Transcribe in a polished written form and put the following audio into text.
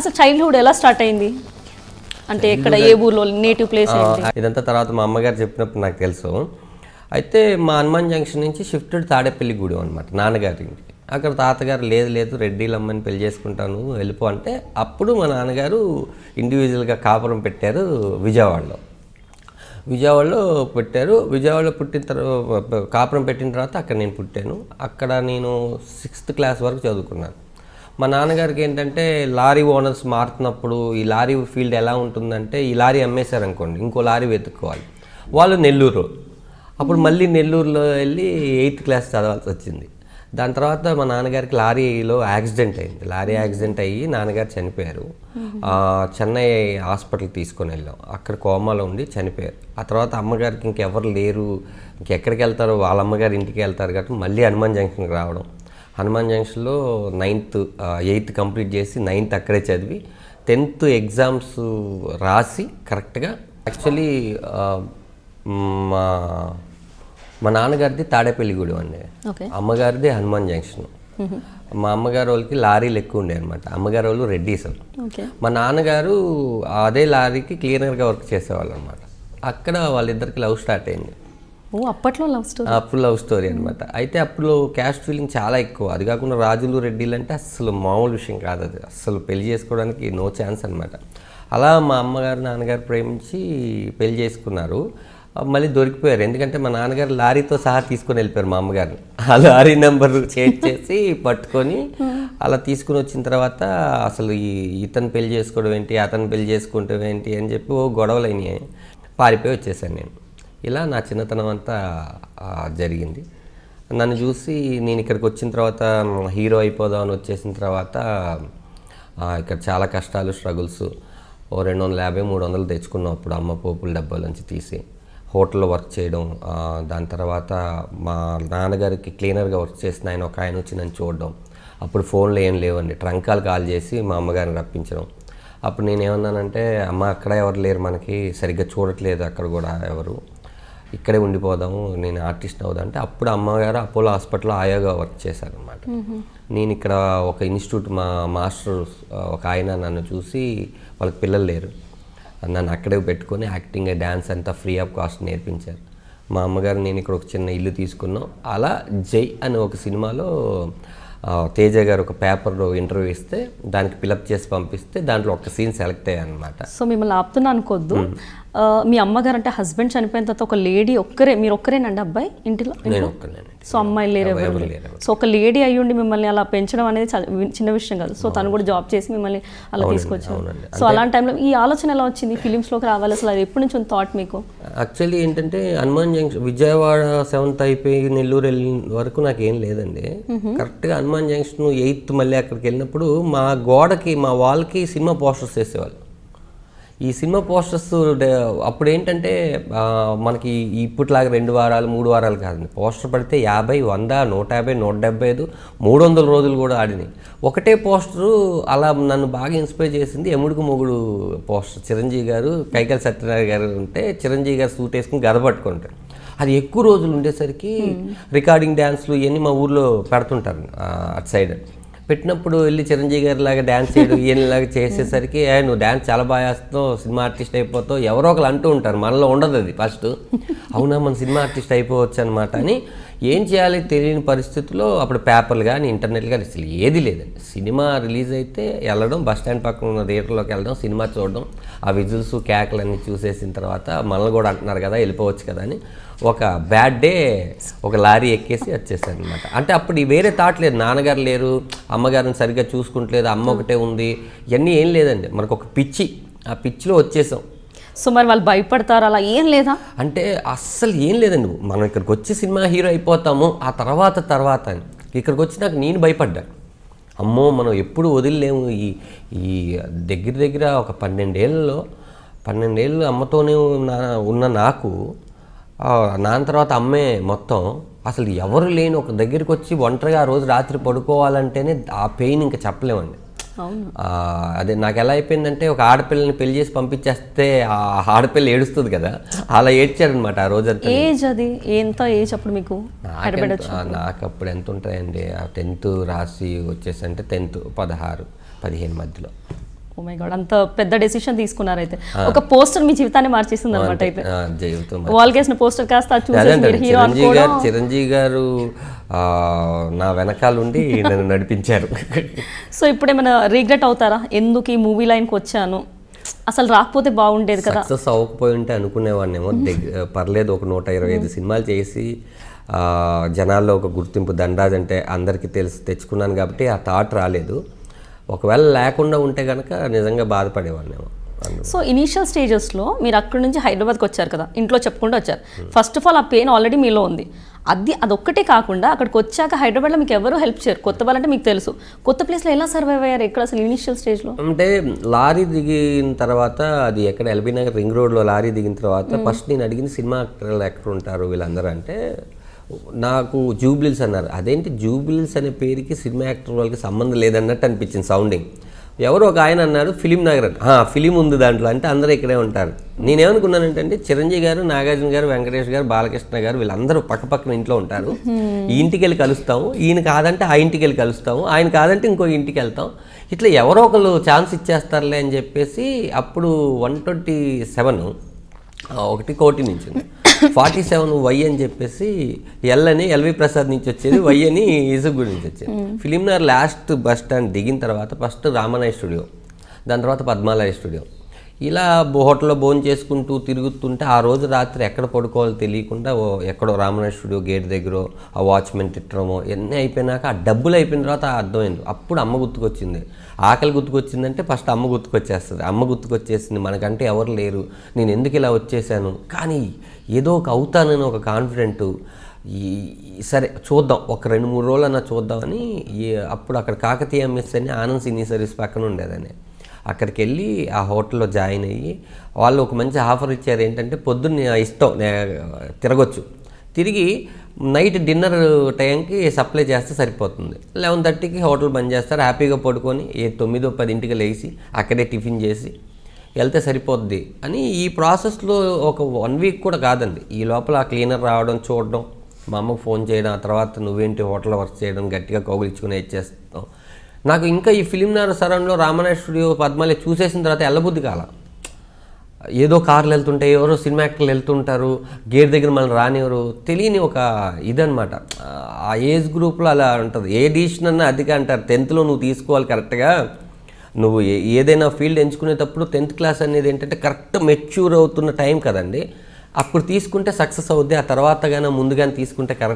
అసలు చైల్డ్హుడ్ ఎలా స్టార్ట్ అయింది అంటే ఎక్కడ ఏ ఊర్లో నేటివ్ ప్లేస్ ఏంటి? ఇదంతా తర్వాత మా అమ్మగారు చెప్పినప్పుడు నాకు తెలుసు. అయితే మా హనుమాన్ జంక్షన్ నుంచి షిఫ్టెడ్ తాడేపల్లిగూడెం అనమాట నాన్నగారి ఇంటికి. అక్కడ తాతగారు లేదు రెడ్డిలమ్మని పెళ్లి చేసుకుంటాను వెళ్ళిపో అంటే అప్పుడు మా నాన్నగారు ఇండివిజువల్గా కాపురం పెట్టారు విజయవాడలో పెట్టారు. విజయవాడలో పుట్టిన తర్వాత కాపురం పెట్టిన తర్వాత అక్కడ నేను పుట్టాను. అక్కడ నేను 6th క్లాస్ వరకు చదువుకున్నాను. మా నాన్నగారికి ఏంటంటే లారీ ఓనర్స్ మారుతున్నప్పుడు ఈ లారీ ఫీల్డ్ ఎలా ఉంటుందంటే ఈ లారీ అమ్మేశారనుకోండి ఇంకో లారీ వెతుక్కోవాలి. వాళ్ళు నెల్లూరు, అప్పుడు మళ్ళీ నెల్లూరులో వెళ్ళి 8th క్లాస్ చదవాల్సి వచ్చింది. దాని తర్వాత మా నాన్నగారికి లారీలో యాక్సిడెంట్ అయింది. లారీ యాక్సిడెంట్ అయ్యి నాన్నగారు చనిపోయారు. చెన్నై హాస్పిటల్కి తీసుకొని వెళ్ళాం. అక్కడ కోమాలో ఉండి చనిపోయారు. ఆ తర్వాత అమ్మగారికి ఇంకెవరు లేరు, ఇంకెక్కడికి వెళ్తారో వాళ్ళ అమ్మగారి ఇంటికి వెళ్తారు కాబట్టి మళ్ళీ హనుమాన్ జంక్షన్కి రావడం. హనుమాన్ జంక్షన్లో 8th కంప్లీట్ చేసి 9th అక్కడే చదివి 10th ఎగ్జామ్స్ రాసి కరెక్ట్గా యాక్చువల్లీ మా నాన్నగారిది తాడేపల్లిగూడెం అండి, అమ్మగారిది హనుమాన్ జంక్షన్. మా అమ్మగారు వాళ్ళకి లారీలు ఎక్కువ ఉండే అనమాట. అమ్మగారు వాళ్ళు రెడ్డీస్. మా నాన్నగారు అదే లారీకి క్లీనర్గా వర్క్ చేసేవాళ్ళు అనమాట. అక్కడ వాళ్ళిద్దరికి లవ్ స్టార్ట్ అయింది. అప్పట్లో అప్పుడు లవ్ స్టోరీ అనమాట. అయితే అప్పుడు క్యాస్ట్ ఫీలింగ్ చాలా ఎక్కువ. అది కాకుండా రాజులు రెడ్డిలు అంటే అస్సలు మామూలు విషయం కాదు, అది అస్సలు పెళ్లి చేసుకోవడానికి నో ఛాన్స్ అనమాట. అలా మా అమ్మగారు నాన్నగారు ప్రేమించి పెళ్లి చేసుకున్నారు. మళ్ళీ దొరికిపోయారు. ఎందుకంటే మా నాన్నగారు లారీతో సహా తీసుకొని వెళ్ళిపోయారు మా అమ్మగారిని. ఆ లారీ నెంబర్ చేంజ్ చేసి పట్టుకొని అలా తీసుకుని వచ్చిన తర్వాత అసలు ఇతను పెళ్లి చేసుకోవడం ఏంటి, అతను పెళ్లి చేసుకోవడం ఏంటి అని చెప్పి గొడవలు అయినాయి. పారిపోయి వచ్చేసాను నేను. ఇలా నా చిన్నతనం అంతా జరిగింది. నన్ను చూసి నేను ఇక్కడికి వచ్చిన తర్వాత హీరో అయిపోదామని వచ్చేసిన తర్వాత ఇక్కడ చాలా కష్టాలు, స్ట్రగుల్స్. 250-300 తెచ్చుకున్నాం అప్పుడు అమ్మ పోపుల డబ్బాల నుంచి తీసి. హోటల్లో వర్క్ చేయడం, దాని తర్వాత మా నాన్నగారికి క్లీనర్గా వర్క్ చేసిన ఒక ఆయన వచ్చి నన్ను చూడడం. అప్పుడు ఫోన్లు ఏం లేవండి, ట్రంకాలు కాల్ చేసి మా అమ్మగారిని రప్పించడం. అప్పుడు నేనేమన్నానంటే అమ్మ అక్కడ ఎవరు లేరు, మనకి సరిగ్గా చూడట్లేదు అక్కడ కూడా ఎవరు, ఇక్కడే ఉండిపోదాము, నేను ఆర్టిస్ట్ అవుదా అంటే అప్పుడు అమ్మగారు అపోలో హాస్పిటల్లో ఆయోగా వర్క్ చేశారనమాట. నేను ఇక్కడ ఒక ఇన్స్టిట్యూట్ మా మాస్టర్ ఒక ఆయన నన్ను చూసి వాళ్ళకి పిల్లలు లేరు, నన్ను అక్కడే పెట్టుకొని యాక్టింగ్ డ్యాన్స్ అంతా ఫ్రీ ఆఫ్ కాస్ట్ నేర్పించారు. మా అమ్మగారు నేను ఇక్కడ ఒక చిన్న ఇల్లు తీసుకున్నాం. అలా జై అని ఒక సినిమాలో తేజ గారు ఒక పేపర్లో ఇంటర్వ్యూ ఇస్తే దానికి ఫిలప్ చేసి పంపిస్తే దాంట్లో ఒక సీన్ సెలెక్ట్ అయ్యాయి అనమాట. సో మిమ్మల్ని ఆపుతున్నా అనుకోద్దు, మీ అమ్మగారు అంటే హస్బెండ్ చనిపోయిన తర్వాత ఒక లేడీ మీరు ఒక్కరేనండి అబ్బాయి ఇంటిలో? నేను ఒక్కనేనండి. సో అమ్మాయిలు లేరు. సో ఒక లేడీ అయ్యుండి మిమ్మల్ని అలా పెంచడం అనేది చిన్న విషయం కాదు. సో తను కూడా జాబ్ చేసి మిమ్మల్ని అలా తీసుకొచ్చారు. సో అలాంటి టైంలో ఈ ఆలోచన ఎలా వచ్చింది ఫిలిమ్స్లోకి రావాలి, అసలు అది ఎప్పటి నుంచి ఉంది థాట్ మీకు? యాక్చువల్లీ ఏంటంటే హనుమాన్ జంక్షన్ విజయవాడ 7th అయిపోయి నెల్లూరు వెళ్ళిన వరకు నాకు ఏం లేదండి. కరెక్ట్గా హనుమాన్ జంక్షన్ 8th మళ్ళీ అక్కడికి వెళ్ళినప్పుడు మా గోడకి మా వాల్కి సినిమా పోస్టర్స్ వేసేవాళ్ళు. ఈ సినిమా పోస్టర్స్ అప్పుడు ఏంటంటే మనకి ఇప్పటిలాగా 2 వారాలు 3 వారాలు కాదండి. పోస్టర్ పడితే 50, 100, 150, 175, 300 రోజులు కూడా ఆడినాయి. ఒకటే పోస్టరు అలా నన్ను బాగా ఇన్స్పైర్ చేసింది ఎముడుకు మొగుడు పోస్టర్. చిరంజీవి గారు, కైకల్ సత్యనారాయణ గారు ఉంటే చిరంజీవి గారు సూట్ వేసుకుని గద పట్టుకుంటారు. అది ఎక్కువ రోజులు ఉండేసరికి రికార్డింగ్ డ్యాన్స్లు ఇవన్నీ మా ఊర్లో పెడుతుంటారు అటు సైడ్. పెట్టినప్పుడు వెళ్ళి చిరంజీవి గారి లాగా డ్యాన్స్ చేయడం ఇలాగా చేసేసరికి నువ్వు డ్యాన్స్ చాలా బాగా వేస్తావు, సినిమా ఆర్టిస్ట్ అయిపోతావు, ఎవరో ఒకరు అంటూ ఉంటారు, మనలో ఉండదు అది ఫస్ట్. అవునా మన సినిమా ఆర్టిస్ట్ అయిపోవచ్చు అనమాట అని ఏం చేయాలి తెలియని పరిస్థితుల్లో అప్పుడు పేపర్లు కానీ ఇంటర్నెట్ కానీ అసలు ఏది లేదండి. సినిమా రిలీజ్ అయితే వెళ్ళడం, బస్ స్టాండ్ పక్కన ఉన్న థియేటర్లోకి వెళ్ళడం, సినిమా చూడడం, ఆ విజుల్స్ కేకలు అన్నీ చూసేసిన తర్వాత మనల్ని కూడా అంటున్నారు కదా వెళ్ళిపోవచ్చు కదా అని ఒక బ్యాడ్ డే ఒక లారీ ఎక్కేసి వచ్చేసాను అనమాట. అంటే అప్పుడు వేరే థాట్ లేదు, నాన్నగారు లేరు, అమ్మగారిని సరిగ్గా చూసుకుంటలేదు, అమ్మ ఒకటే ఉంది, ఇవన్నీ ఏం లేదండి. మనకు ఒక పిచ్చి, ఆ పిచ్చిలో వచ్చేసాం. సో మరి వాళ్ళు భయపడతారు అలా ఏం లేదా? అంటే అస్సలు ఏం లేదండి. మనం ఇక్కడికి వచ్చి సినిమా హీరో అయిపోతాము ఆ తర్వాత అని ఇక్కడికి వచ్చి నాకు నేను భయపడ్డాను. అమ్మో మనం ఎప్పుడు వదిలేము. ఈ దగ్గర ఒక 12 ఏళ్ళు అమ్మతోనే ఉన్న నాకు నాన్న తర్వాత అమ్మే మొత్తం, అసలు ఎవరు లేని ఒక దగ్గరికి వచ్చి ఒంటరిగా ఆ రోజు రాత్రి పడుకోవాలంటేనే ఆ పెయిన్ ఇంకా చెప్పలేమండి. అదే నాకు ఎలా అయిపోయిందంటే ఒక ఆడపిల్లని పెళ్లి చేసి పంపించేస్తే ఆ ఆడపిల్ల ఏడుస్తుంది కదా, అలా ఏడ్చారనమాట ఆ రోజంతా. ఏజ్ అది ఎంత ఏజ్ అప్పుడు మీకు? నాకు అప్పుడు ఎంత ఉంటాయండి, 10th రాసి వచ్చేసంటే 10th 16-15 మధ్యలో. ఓ మై గాడ్, అంత పెద్ద డెసిషన్ తీసుకున్నారు అయితే. ఒక పోస్టర్ మీ జీవితాన్ని మార్చేసింది అనమాట అయితే. వాల్ కేసిన పోస్టర్ కాస్త హీరో అనుకోవడం. చిరంజీవి గారు నా వెనకాల ఉండి నన్ను నడిపించారు. సో ఇప్పుడు ఏమైనా రిగ్రెట్ అవుతారా, ఎందుకు ఈ మూవీ లైన్కి వచ్చాను, అసలు రాకపోతే బాగుండేది కదా? సక్సెస్ అవ్వకపోయి ఉంటే అనుకునేవాడినేమో, పర్లేదు ఒక 125 సినిమాలు చేసి జనాల్లో ఒక గుర్తింపు, దండాజ్ అంటే అందరికీ తెచ్చుకున్నాను కాబట్టి ఆ థాట్ రాలేదు. ఒకవేళ లేకుండా ఉంటే కనుక నిజంగా బాధపడేవాడినేమో. సో ఇనీషియల్ స్టేజెస్లో మీరు అక్కడి నుంచి హైదరాబాద్కి వచ్చారు కదా, ఇంట్లో చెప్పుకుంటూ వచ్చారు. ఫస్ట్ ఆఫ్ ఆల్ ఆ పెయిన్ ఆల్రెడీ మీలో ఉంది. అదొక్కటే కాకుండా అక్కడికి వచ్చాక హైదరాబాద్లో మీకు ఎవరు హెల్ప్ చేయరు. కొత్త వాళ్ళంటే మీకు తెలుసు, కొత్త ప్లేస్లో ఎలా సర్వైవ్ అయ్యారు ఎక్కడ అసలు ఇనీషియల్ స్టేజ్లో? అంటే లారీ దిగిన తర్వాత, అది ఎక్కడ ఎల్బీ నగర్ రింగ్ రోడ్లో లారీ దిగిన తర్వాత ఫస్ట్ నేను అడిగిన సినిమా యాక్టర్లు ఎక్కడ ఉంటారు వీళ్ళందరూ అంటే నాకు జూబ్లీస్ అన్నారు. అదేంటి జూబ్లీస్ అనే పేరుకి సినిమా యాక్టర్ వాళ్ళకి సంబంధం లేదన్నట్టు అనిపించింది సౌండింగ్. ఎవరు ఒక ఆయన అన్నారు ఫిలిం నగర్ అని. ఫిలిం ఉంది దాంట్లో అంటే అందరూ ఇక్కడే ఉంటారు. నేనేమనుకున్నానంటే చిరంజీవి గారు, నాగార్జున గారు, వెంకటేష్ గారు, బాలకృష్ణ గారు వీళ్ళందరూ పక్కపక్కన ఇంట్లో ఉంటారు. ఈ ఇంటికి వెళ్ళి కలుస్తాము, ఈయన కాదంటే ఆ ఇంటికి వెళ్ళి కలుస్తాము, ఆయన కాదంటే ఇంకో ఇంటికి వెళ్తాం, ఇట్లా ఎవరో ఒకళ్ళు ఛాన్స్ ఇచ్చేస్తారులే అని చెప్పేసి అప్పుడు 127 ఒకటి కోటి నుంచి 47 వై అని చెప్పేసి ఎల్ అని ఎల్వి ప్రసాద్ నుంచి వచ్చేది, వై అని ఇసుగు నుంచి వచ్చేది. Film Nagar last bus stand దిగిన తర్వాత ఫస్ట్ రామనాయ్ స్టూడియో, దాని తర్వాత పద్మాలయ స్టూడియో, ఇలా హోటల్లో భోజనం చేసుకుంటూ తిరుగుతుంటే ఆ రోజు రాత్రి ఎక్కడ పడుకోవాలో తెలియకుండా ఎక్కడో రామనాయ్ స్టూడియో గేట్ దగ్గర ఆ వాచ్మెన్ తిట్టడమో ఎన్ని అయిపోయినాక ఆ డబ్బులు అయిపోయిన తర్వాత అర్థమైంది. అప్పుడు అమ్మ గుర్తుకొచ్చింది. ఆకలి గుర్తుకొచ్చిందంటే ఫస్ట్ అమ్మ గుర్తుకొచ్చేస్తుంది. అమ్మ గుర్తుకొచ్చేసింది, మనకంటే ఎవరు లేరు, నేను ఎందుకు ఇలా వచ్చేసాను, కానీ ఏదో ఒక అవుతానని ఒక కాన్ఫిడెంట్. సరే చూద్దాం, ఒక 2-3 రోజులన్నా చూద్దామని అప్పుడు అక్కడ కాకతీయ మెస్ అని ఆనంద్ సినీ సర్వీస్ పక్కన ఉండేదని అక్కడికి వెళ్ళి ఆ హోటల్లో జాయిన్ అయ్యి వాళ్ళు ఒక మంచి ఆఫర్ ఇచ్చారు. ఏంటంటే పొద్దున్న ఇష్టం తిరగొచ్చు, తిరిగి నైట్ డిన్నర్ టైంకి సప్లై చేస్తే సరిపోతుంది. 11:30కి హోటల్ బంద్ చేస్తారు, హ్యాపీగా పడుకొని 9-10 లేచి అక్కడే టిఫిన్ చేసి వెళ్తే సరిపోద్ది అని. ఈ ప్రాసెస్లో ఒక 1 వీక్ కూడా కాదండి. ఈ లోపల ఆ క్లీనర్ రావడం, చూడడం, మా అమ్మకు ఫోన్ చేయడం, ఆ తర్వాత నువ్వేంటి హోటల్లో వర్క్ చేయడం, గట్టిగా కౌగిలించుకుని ఇచ్చేస్తాం. నాకు ఇంకా ఈ ఫిలిం నగర్ సరౌండ్లో రామనాయ్ స్టూడియో, పద్మాలయ చూసేసిన తర్వాత ఎల్లబుద్ధి కాల. ఏదో కార్లు వెళ్తుంటాయి, ఎవరో సినిమా యాక్టర్లు వెళ్తుంటారు, గేట్ దగ్గర మళ్ళీ రానివ్వరు, తెలియని ఒక ఇదనమాట. ఆ ఏజ్ గ్రూప్లో అలా ఉంటుంది. ఏ డిసిషన్ అన్నా అదిగా అంటారు, 10th నువ్వు తీసుకోవాలి కరెక్ట్గా. నువ్వు ఏదైనా ఫీల్డ్ ఎంచుకునేటప్పుడు 10th క్లాస్ అనేది ఏంటంటే కరెక్ట్ మెచ్యూర్ అవుతున్న టైం కదండి. అప్పుడు తీసుకుంటే సక్సెస్ అవుద్ది, ఆ తర్వాత కానీ ముందుగానే తీసుకుంటే కరెక్ట్